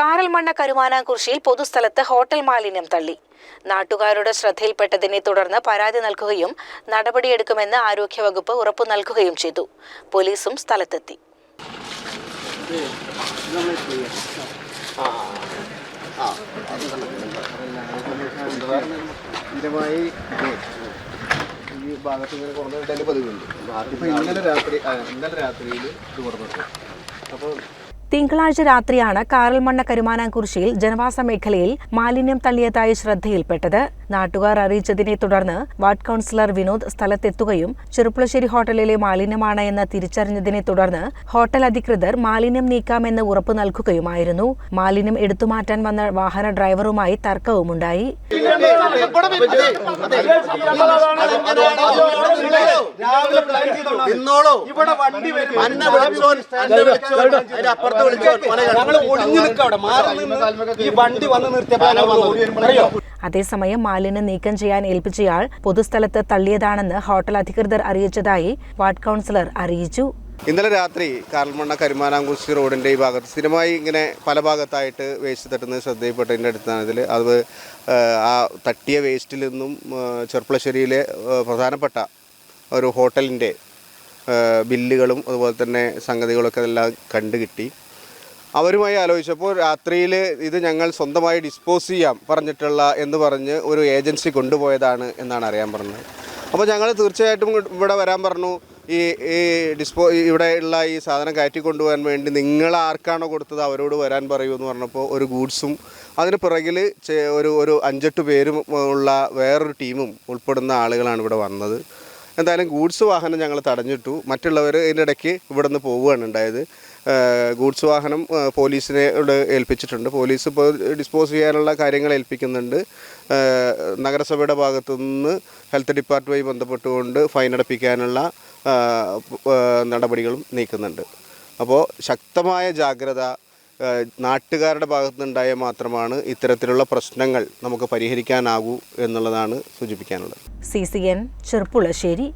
കാറൽമണ്ണ കരുമാനാംകുറിശ്ശിയിൽ പൊതുസ്ഥലത്ത് ഹോട്ടൽ മാലിന്യം തള്ളി. നാട്ടുകാരുടെ ശ്രദ്ധയിൽപ്പെട്ടതിനെ തുടർന്ന് പരാതി നൽകുകയും നടപടിയെടുക്കുമെന്ന് ആരോഗ്യവകുപ്പ് ഉറപ്പു നൽകുകയും ചെയ്തു. പോലീസും സ്ഥലത്തെത്തി. ഈ ഭാഗത്ത് ഇങ്ങനെ കുറഞ്ഞിട്ട് പതിവുണ്ട്. ഇപ്പോൾ ഇന്നലെ രാത്രിയിൽ ഇത് കുറഞ്ഞു. അപ്പോൾ തിങ്കളാഴ്ച രാത്രിയാണ് കാറൽമണ്ണ കരുമാനാംകുറിശ്ശിയിൽ ജനവാസ മേഖലയിൽ മാലിന്യം തള്ളിയതായി ശ്രദ്ധയിൽപ്പെട്ടത്. നാട്ടുകാർ അറിയിച്ചതിനെ തുടർന്ന് വാർഡ് കൗൺസിലർ വിനോദ് സ്ഥലത്തെത്തുകയും ചെറുപ്പുളശ്ശേരി ഹോട്ടലിലെ മാലിന്യമാണ് എന്ന് തിരിച്ചറിഞ്ഞതിനെ തുടർന്ന് ഹോട്ടൽ അധികൃതർ മാലിന്യം നീക്കാമെന്ന് ഉറപ്പു നൽകുകയുമായിരുന്നു. മാലിന്യം എടുത്തുമാറ്റാൻ വന്ന വാഹന ഡ്രൈവറുമായി തർക്കവുമുണ്ടായി. അതേസമയം മാലിന്യം നീക്കം ചെയ്യാൻ ഏൽപ്പിച്ചയാൾ പൊതുസ്ഥലത്ത് തള്ളിയതാണെന്ന് ഹോട്ടൽ അധികൃതർ അറിയിച്ചതായി വാർഡ് കൗൺസിലർ അറിയിച്ചു. ഇന്നലെ രാത്രി കാറൽമണ്ണ കരുമാനാംകുറിശ്ശി റോഡിൻ്റെ ഈ ഭാഗത്ത് സ്ഥിരമായി ഇങ്ങനെ പല ഭാഗത്തായിട്ട് വേസ്റ്റ് തട്ടുന്നത് ശ്രദ്ധയിൽപ്പെട്ടതിൻ്റെ അടിസ്ഥാനത്തിൽ അത് ആ തട്ടിയ വേസ്റ്റിൽ നിന്നും ചെറുപ്പുളശ്ശേരിയിലെ പ്രധാനപ്പെട്ട ഒരു ഹോട്ടലിൻ്റെ ബില്ലുകളും അതുപോലെ തന്നെ സംഗതികളൊക്കെ എല്ലാം കണ്ടുകിട്ടി. അവരുമായി ആലോചിച്ചപ്പോൾ രാത്രിയിൽ ഇത് ഞങ്ങൾ സ്വന്തമായി ഡിസ്പോസ് ചെയ്യാം എന്ന് പറഞ്ഞ് ഒരു ഏജൻസി കൊണ്ടുപോയതാണ് എന്നാണ് അറിയാൻ പറഞ്ഞത്. അപ്പോൾ ഞങ്ങൾ തീർച്ചയായിട്ടും ഇവിടെ വരാൻ പറഞ്ഞു. ഈ ഇവിടെ ഉള്ള ഈ സാധനം കയറ്റി കൊണ്ടുപോകാൻ വേണ്ടി നിങ്ങൾ ആർക്കാണോ കൊടുത്തത് അവരോട് വരാൻ പറയൂ എന്ന് പറഞ്ഞപ്പോൾ ഒരു ഗൂഡ്സും അതിന് പിറകിൽ ഒരു 5-8 പേരും ഉള്ള വേറൊരു ടീമും ഉൾപ്പെടുന്ന ആളുകളാണ് ഇവിടെ വന്നത്. എന്തായാലും ഗൂഡ്സ് വാഹനം ഞങ്ങൾ തടഞ്ഞിട്ടു. മറ്റുള്ളവർ ഇതിൻ്റെ ഇടയ്ക്ക് ഇവിടെ നിന്ന് പോവുകയാണ് ഉണ്ടായത്. ഗൂഡ്സ് വാഹനം പോലീസിനെ ഏൽപ്പിച്ചിട്ടുണ്ട്. പോലീസ് ഇപ്പോൾ ഡിസ്പോസ് ചെയ്യാനുള്ള കാര്യങ്ങൾ ഏൽപ്പിക്കുന്നുണ്ട്. നഗരസഭയുടെ ഭാഗത്തു നിന്ന് ഹെൽത്ത് ഡിപ്പാർട്ട്മെൻറ്റുമായി ബന്ധപ്പെട്ടുകൊണ്ട് ഫൈൻ അടപ്പിക്കാനുള്ള നടപടികളും നീക്കുന്നുണ്ട്. അപ്പോൾ ശക്തമായ ജാഗ്രത നാട്ടുകാരുടെ ഭാഗത്തുനിന്നുണ്ടായാൽ മാത്രമാണ് ഇത്തരത്തിലുള്ള പ്രശ്നങ്ങൾ നമുക്ക് പരിഹരിക്കാനാകൂ എന്നുള്ളതാണ് സൂചിപ്പിക്കാനുള്ളത്. CCN ചെറുപ്പുളശ്ശേരി.